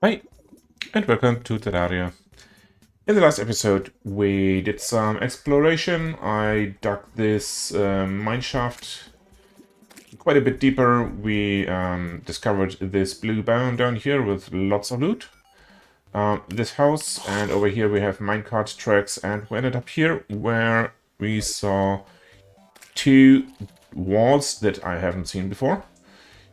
Hi, and welcome to Terraria. In the last episode, we did some exploration. I dug this mine shaft quite a bit deeper. We discovered this blue biome down here with lots of loot. This house, and over here we have minecart tracks, and we ended up here where we saw two walls that I haven't seen before.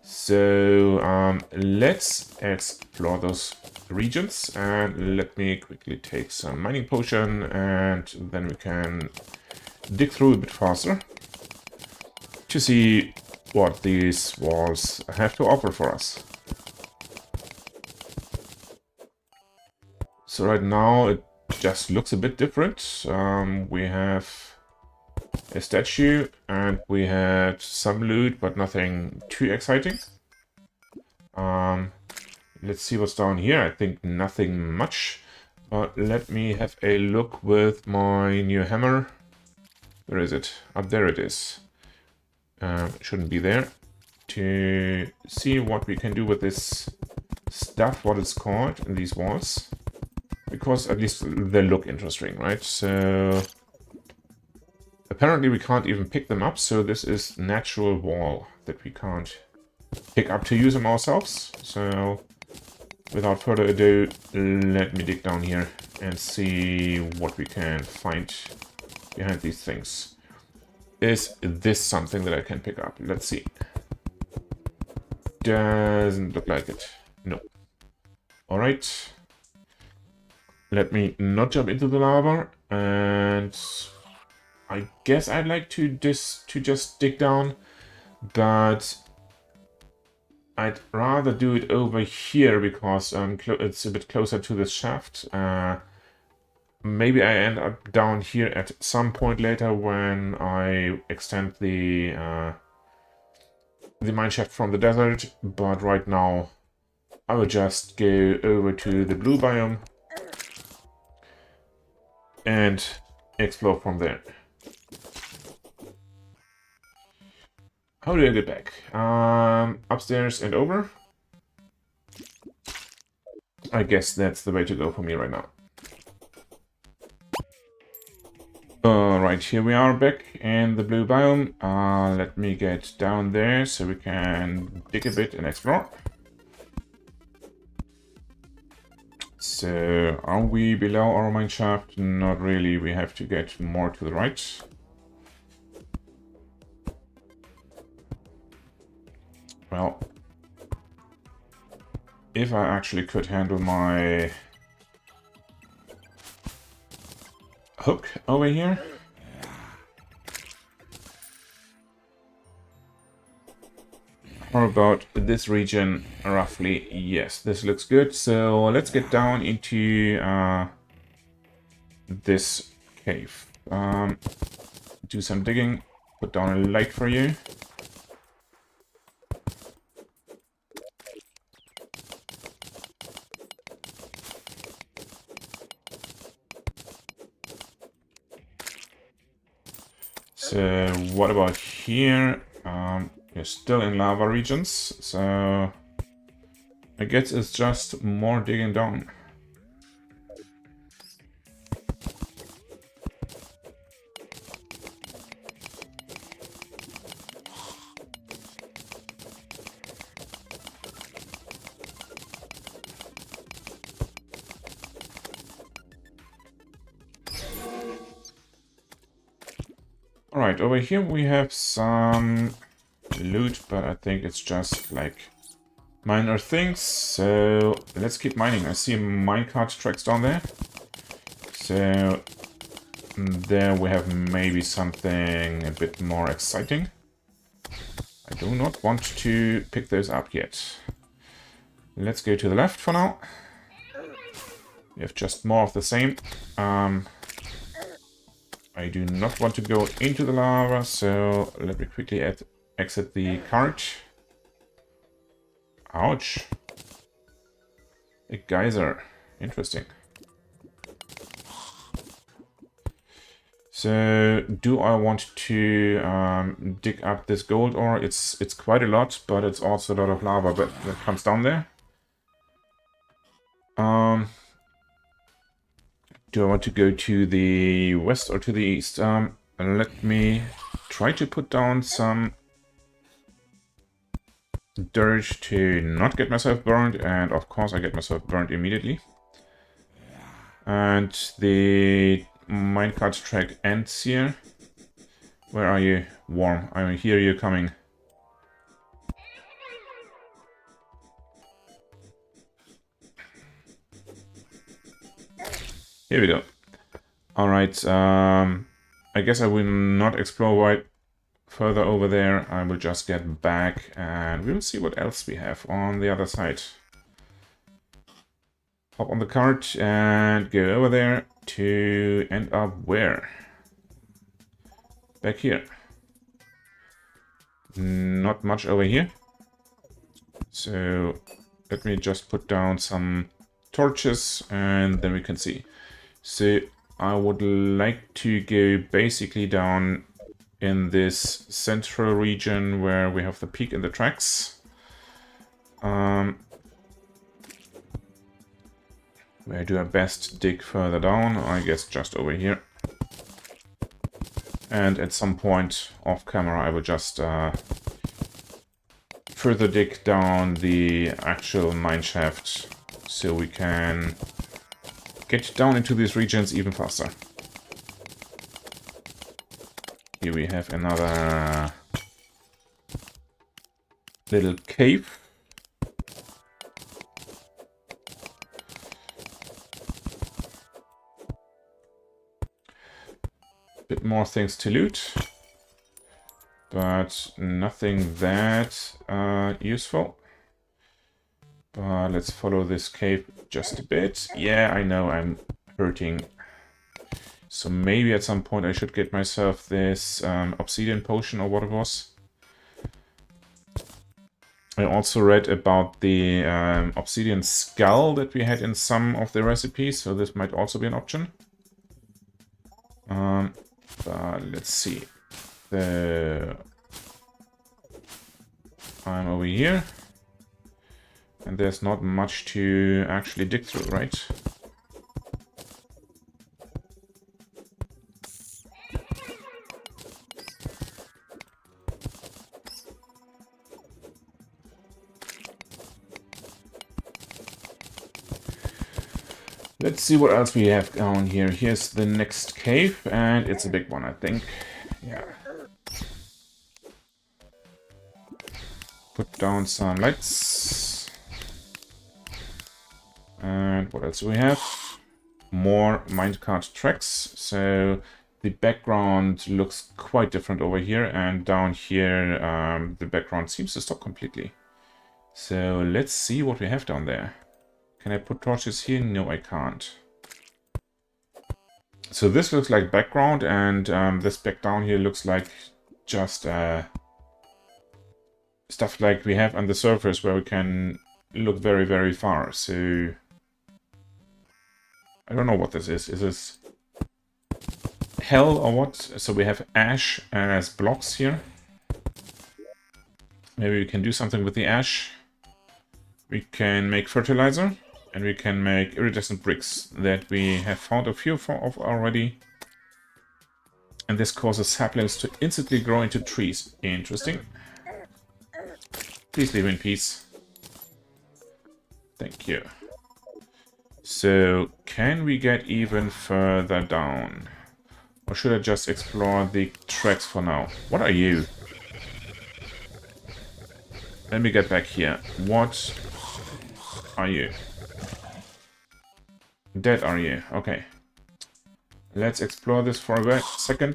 So let's explore those regions, and let me quickly take some mining potion, and then we can dig through a bit faster to see what these walls have to offer for us. So right now it just looks a bit different. We have a statue, and we had some loot, but nothing too exciting. Let's see what's down here. I think nothing much, but let me have a look with my new hammer. Where is it? Up there it is. Shouldn't be there. To see what we can do with this stuff, what it's called in these walls. Because at least they look interesting, right? So apparently we can't even pick them up, so this is natural wall that we can't pick up to use them ourselves. So without further ado, let me dig down here and see what we can find behind these things. Is this something that I can pick up? Let's see. Doesn't look like it. No. Alright. Let me not jump into the lava, and I guess I'd like to just dig down, but I'd rather do it over here because it's a bit closer to the shaft. Maybe I end up down here at some point later when I extend the mine shaft from the desert, but right now I will just go over to the blue biome and explore from there. How do I get back? Upstairs and over? I guess that's the way to go for me right now. Alright, here we are back in the blue biome. Let me get down there so we can dig a bit and explore. So, are we below our mine shaft? Not really, we have to get more to the right. Well, if I actually could handle my hook over here. How about this region, roughly? Yes, this looks good. So let's get down into this cave. Do some digging, put down a light for you. So what about here? We're still in lava regions, so I guess it's just more digging down. Alright, over here we have some loot, but I think it's just like minor things, so let's keep mining. I see minecart tracks down there, so there we have maybe something a bit more exciting. I do not want to pick those up yet. Let's go to the left for now. We have just more of the same. I do not want to go into the lava, so let me quickly exit the cart. Ouch. A geyser. Interesting. So, do I want to dig up this gold ore? It's quite a lot, but it's also a lot of lava that comes down there. Do I want to go to the west or to the east? Let me try to put down some dirt to not get myself burned, and of course I get myself burned immediately. And the minecart track ends here. Where are you? Worm. I hear you coming. Here we go. Alright, I guess I will not explore right further over there. I will just get back and we will see what else we have on the other side. Hop on the cart and go over there to end up where? Back here. Not much over here. So let me just put down some torches and then we can see. So I would like to go basically down in this central region where we have the peak in the tracks. Where do I best dig further down? I guess just over here. And at some point off camera I will just further dig down the actual mine shaft so we can get down into these regions even faster. Here we have another little cave. Bit more things to loot, but nothing that useful. But let's follow this cave just a bit. Yeah, I know I'm hurting. So maybe at some point I should get myself this obsidian potion or what it was. I also read about the obsidian skull that we had in some of the recipes, so this might also be an option. But let's see. I'm over here. And there's not much to actually dig through, right? Let's see what else we have down here. Here's the next cave, and it's a big one, I think. Yeah. Put down some lights. And what else do we have? More minecart tracks. So the background looks quite different over here, and down here the background seems to stop completely. So let's see what we have down there. Can I put torches here? No, I can't. So this looks like background, and this back down here looks like just stuff like we have on the surface where we can look very, very far. So I don't know what this is. Is this hell or what? So we have ash as blocks here. Maybe we can do something with the ash. We can make fertilizer. And we can make iridescent bricks that we have found a few of already. And this causes saplings to instantly grow into trees. Interesting. Please leave in peace. Thank you. So, can we get even further down? Or should I just explore the tracks for now? What are you? Let me get back here. What are you? Dead are you? Okay. Let's explore this for a second.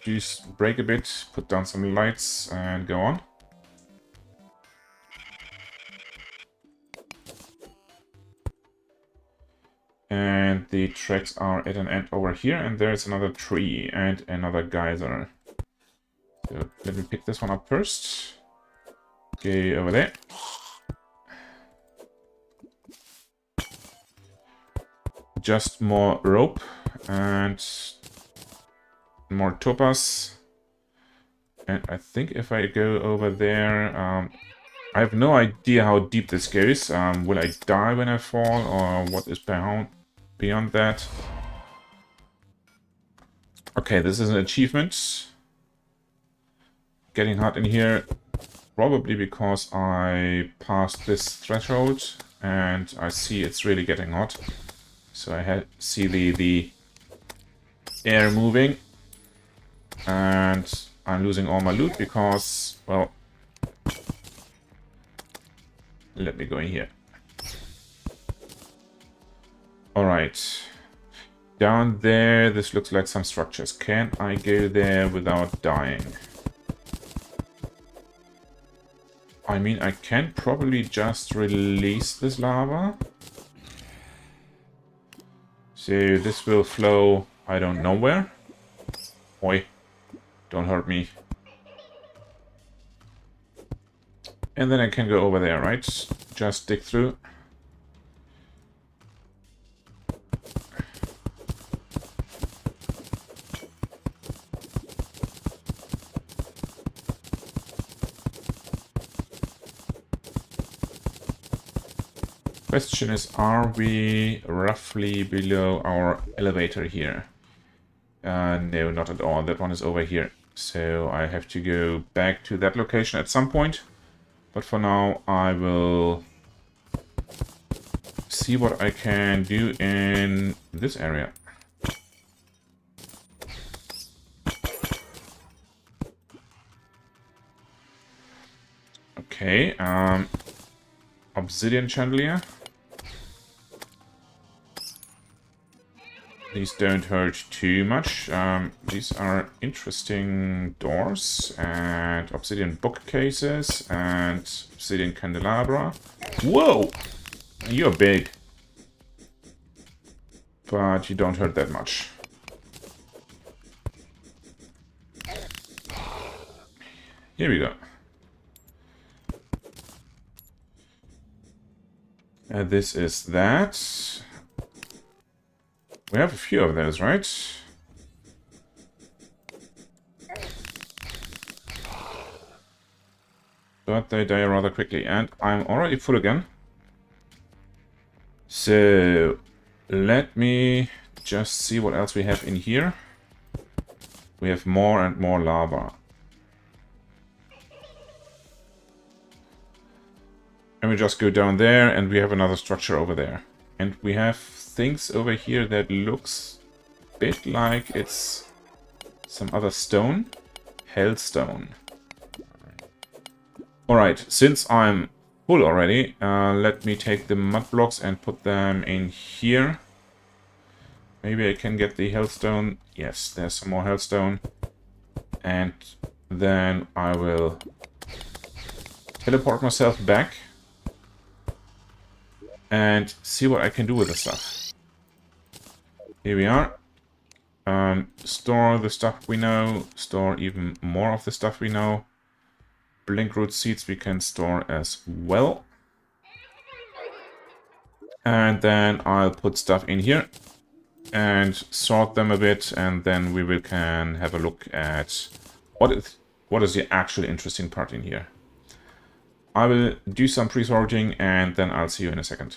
Just break a bit, put down some lights, and go on. And the tracks are at an end over here, and there's another tree and another geyser. So let me pick this one up first. Okay, over there. Just more rope and more topaz. And I think if I go over there, I have no idea how deep this goes. Will I die when I fall, or what is beyond that? Okay, this is an achievement. Getting hot in here, probably because I passed this threshold, and I see it's really getting hot. So I see the air moving, and I'm losing all my loot because, well, let me go in here. Alright. Down there, this looks like some structures. Can I go there without dying? I mean, I can probably just release this lava. So this will flow, I don't know where. Oi, don't hurt me. And then I can go over there, right? Just dig through. Question is, are we roughly below our elevator here? No, not at all. That one is over here. So I have to go back to that location at some point. But for now, I will see what I can do in this area. Okay, obsidian chandelier. These don't hurt too much. These are interesting doors and obsidian bookcases and obsidian candelabra. Whoa! You're big. But you don't hurt that much. Here we go. This is that. We have a few of those, right? But they die rather quickly, and I'm already full again. So, let me just see what else we have in here. We have more and more lava. And we just go down there, and we have another structure over there. And we have things over here that looks a bit like it's some other stone. Hellstone. Alright, since I'm full already, let me take the mud blocks and put them in here. Maybe I can get the hellstone. Yes, there's some more hellstone. And then I will teleport myself back and see what I can do with the stuff. Here we are. Store the stuff we know. Store even more of the stuff we know. Blinkroot seeds we can store as well. And then I'll put stuff in here and sort them a bit, and then we can have a look at what is the actually interesting part in here. I will do some pre-sorting, and then I'll see you in a second.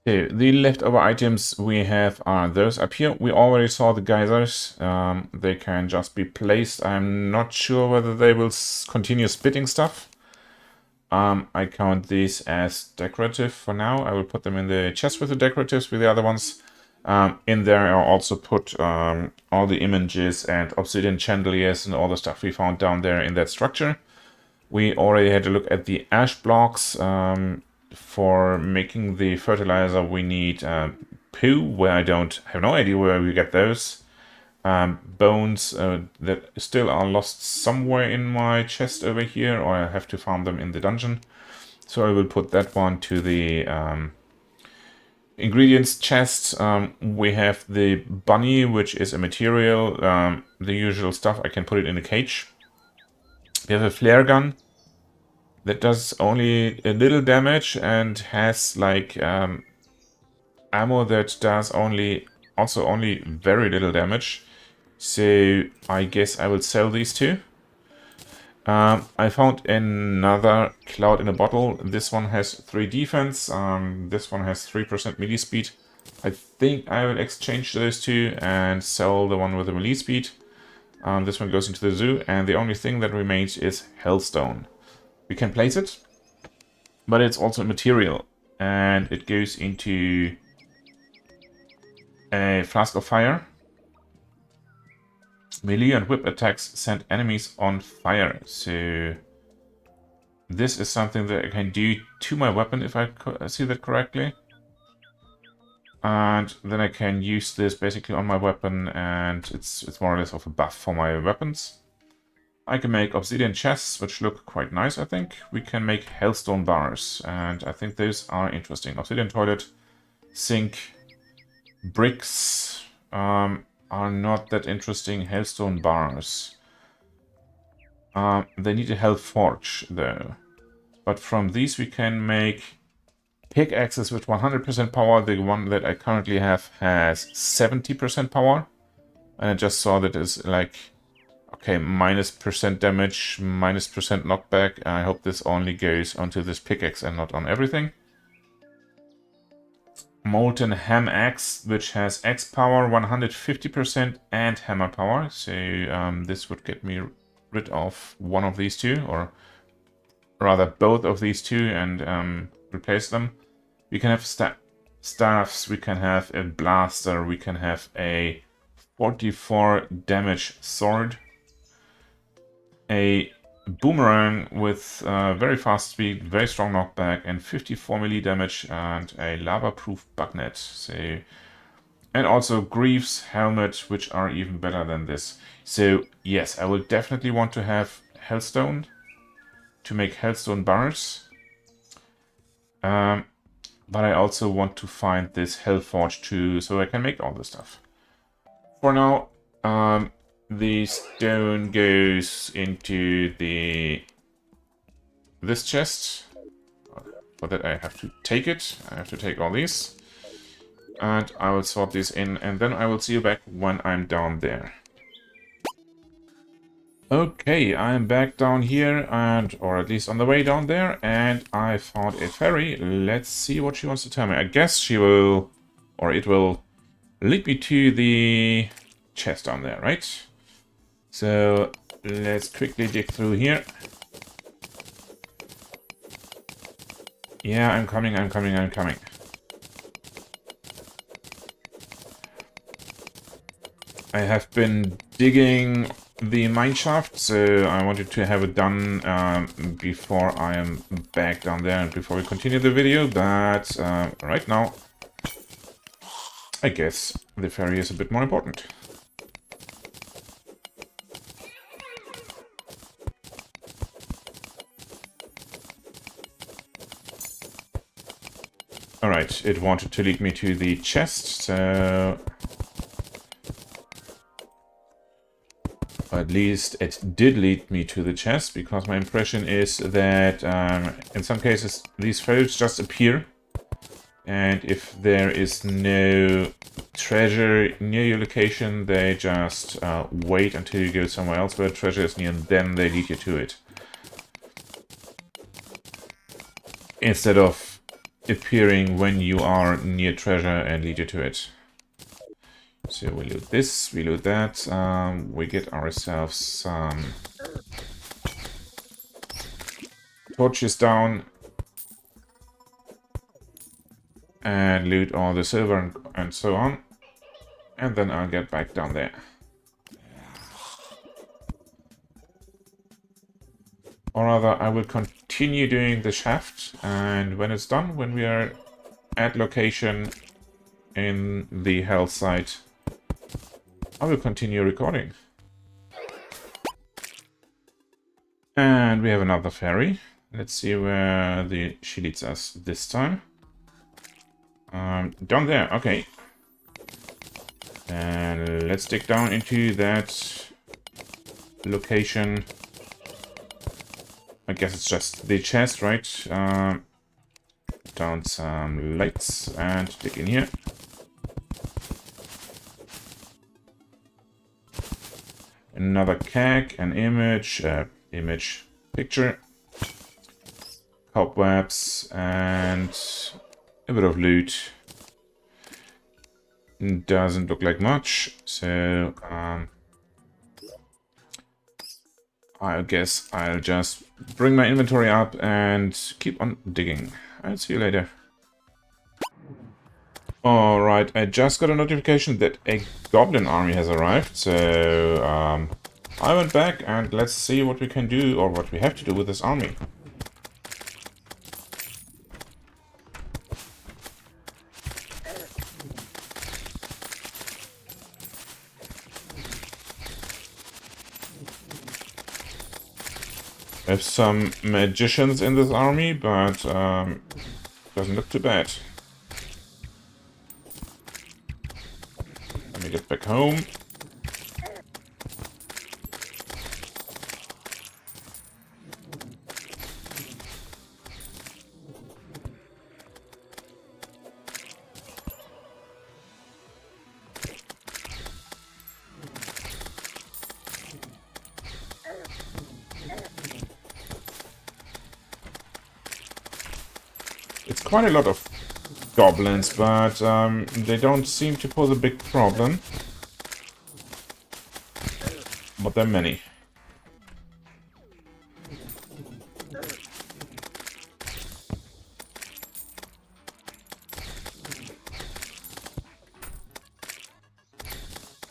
Okay, the leftover items we have are those up here. We already saw the geysers. They can just be placed. I'm not sure whether they will continue spitting stuff. I count these as decorative for now. I will put them in the chest with the decoratives with the other ones. In there I'll also put all the images and obsidian chandeliers and all the stuff we found down there in that structure. We already had a look at the ash blocks. For making the fertilizer we need poo, where I don't have no idea where we get those. Bones that still are lost somewhere in my chest over here, or I have to farm them in the dungeon. So I will put that one to the ingredients chest. We have the bunny, which is a material, the usual stuff. I can put it in a cage. We have a flare gun that does only a little damage and has like ammo that does only very little damage. So I guess I will sell these two. I found another cloud in a bottle. This one has 3 defense. This one has 3% melee speed. I think I will exchange those two and sell the one with the melee speed. This one goes into the zoo, and the only thing that remains is Hellstone. We can place it, but it's also a material, and it goes into a Flask of Fire. Melee and whip attacks send enemies on fire. So this is something that I can do to my weapon, if I see that correctly. And then I can use this basically on my weapon, and it's more or less of a buff for my weapons. I can make obsidian chests, which look quite nice, I think. We can make hellstone bars, and I think those are interesting. Obsidian toilet, sink, bricks are not that interesting. Hellstone bars. They need a hell forge, though. But from these we can make pickaxes with 100% power. The one that I currently have has 70% power. And I just saw that it's like, okay, minus percent damage, minus percent knockback. I hope this only goes onto this pickaxe and not on everything. Molten ham axe, which has X power, 150% and hammer power. So this would get me rid of one of these two, or rather both of these two, and replace them. We can have staffs, we can have a blaster, we can have a 44 damage sword, a boomerang with very fast speed, very strong knockback, and 54 melee damage, and a lava-proof bugnet. So, and also Greaves helmet, which are even better than this. So yes, I will definitely want to have hellstone to make hellstone bars. But I also want to find this hellforge too, so I can make all this stuff. For now, the stone goes into this chest. For that I have to take it. I have to take all these. And I will sort these in, and then I will see you back when I'm down there. Okay, I'm back down here, or at least on the way down there, and I found a fairy. Let's see what she wants to tell me. I guess she will, or it will, lead me to the chest down there, right? So let's quickly dig through here. Yeah, I'm coming. I have been digging the mineshaft, so I wanted to have it done before I am back down there and before we continue the video, but right now I guess the fairy is a bit more important. Alright, it wanted to lead me to the chest, so at least it did lead me to the chest, because my impression is that in some cases these fairies just appear, and if there is no treasure near your location, they just wait until you go somewhere else where treasure is near, and then they lead you to it. Instead of appearing when you are near treasure and lead you to it. So we loot this, we loot that, we get ourselves some torches down, and loot all the silver and so on, and then I'll get back down there. Or rather, I will continue doing the shaft, and when it's done, when we are at location in the hell site, I will continue recording. And we have another fairy. Let's see where she leads us this time. Down there, okay. And let's dig down into that location. I guess it's just the chest, right? Down some lights and dig in here. Another keg, an image, a image picture. Cobwebs and a bit of loot. Doesn't look like much, so I guess I'll just bring my inventory up and keep on digging. I'll see you later. Alright, I just got a notification that a goblin army has arrived, so I went back and let's see what we can do, or what we have to do with this army. I have some magicians in this army, but doesn't look too bad. Let me get back home. It's quite a lot of goblins, but they don't seem to pose a big problem. But there are many.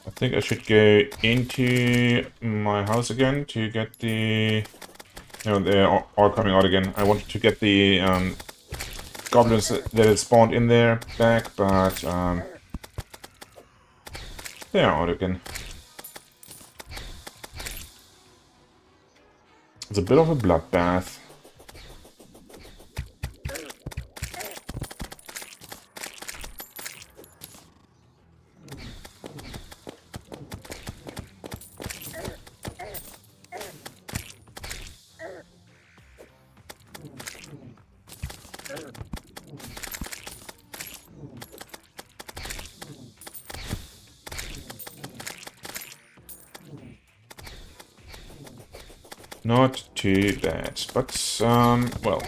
I think I should go into my house again to get the... No, they're all coming out again. I wanted to get the goblins that had spawned in there back, but they are out again. It's a bit of a bloodbath. Not too bad, but, well,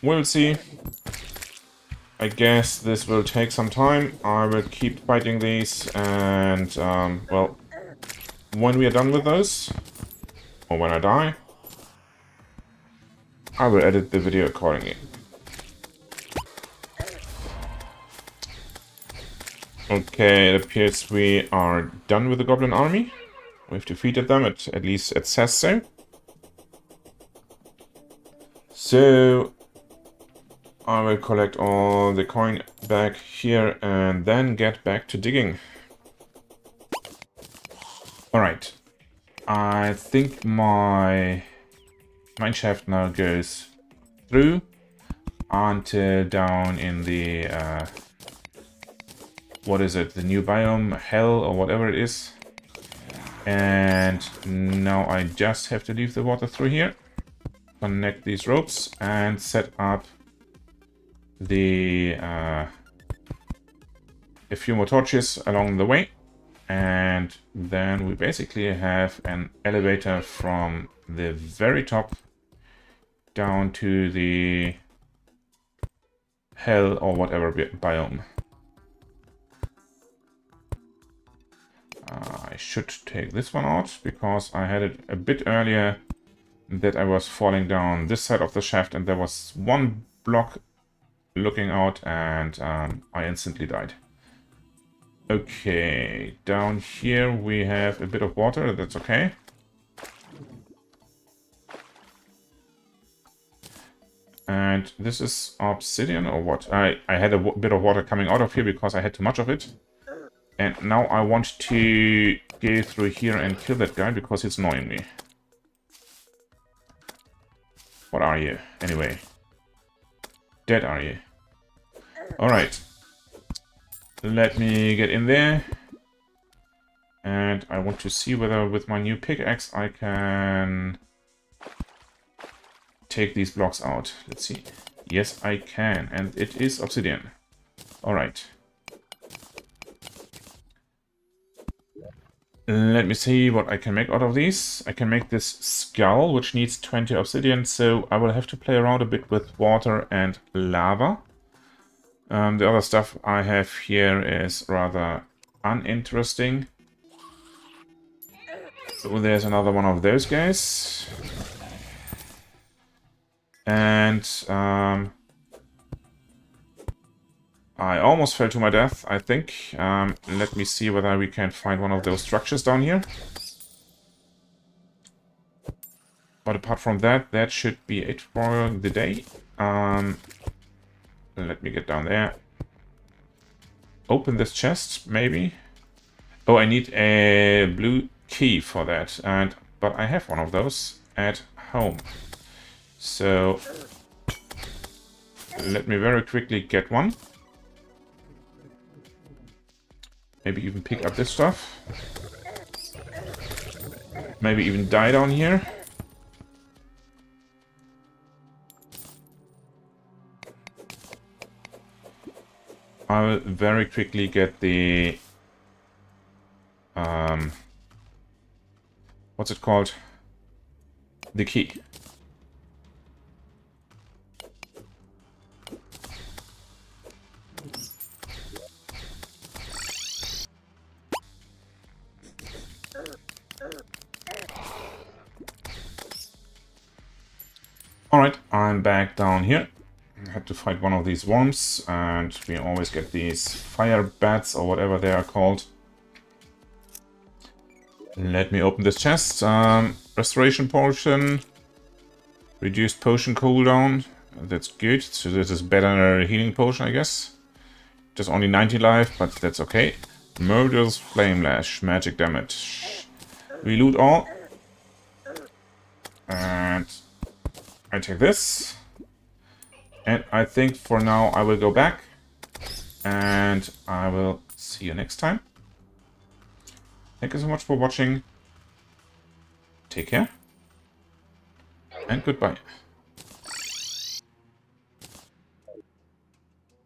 we'll see. I guess this will take some time. I will keep fighting these, and, well, when we are done with those, or when I die, I will edit the video accordingly. Okay, it appears we are done with the goblin army. We've defeated them, at least it says so. So, I will collect all the coin back here and then get back to digging. Alright. I think my mineshaft now goes through until down in the, what is it, the new biome, hell or whatever it is. And now I just have to leave the water through here. Connect these ropes and set up the a few more torches along the way, and then we basically have an elevator from the very top down to the hell or whatever biome. I should take this one out because I had it a bit earlier that I was falling down this side of the shaft and there was one block looking out and I instantly died. Okay, down here we have a bit of water, that's okay. And this is obsidian or what? I had a bit of water coming out of here because I had too much of it. And now I want to go through here and kill that guy because he's annoying me. What are you, anyway? Dead, are you? Alright. Let me get in there. And I want to see whether with my new pickaxe I can take these blocks out. Let's see. Yes, I can. And it is Let me see what I can make out of these. I can make this skull, which needs 20 obsidian, so I will have to play around a bit with water and lava. The other stuff I have here is rather uninteresting. So there's another one of those guys. And I almost fell to my death, I think. Let me see whether we can find one of those structures down here. But apart from that, that should be it for the day. Let me get down there. Open this chest, maybe. Oh, I need a blue key for that. But I have one of those at home. So let me very quickly get one. Maybe even pick up this stuff. Maybe even die down here. I will very quickly get the... what's it called? The key. Alright, I'm back down here. I had to fight one of these worms, and we always get these fire bats, or whatever they are called. Let me open this chest. Restoration potion. Reduced potion cooldown. That's good. So this is better than a healing potion, I guess. Just only 90 life, but that's okay. Murderous Flame Lash. Magic damage. We loot all. And I take this. And I think for now I will go back. And I will see you next time. Thank you so much for watching. Take care. And goodbye.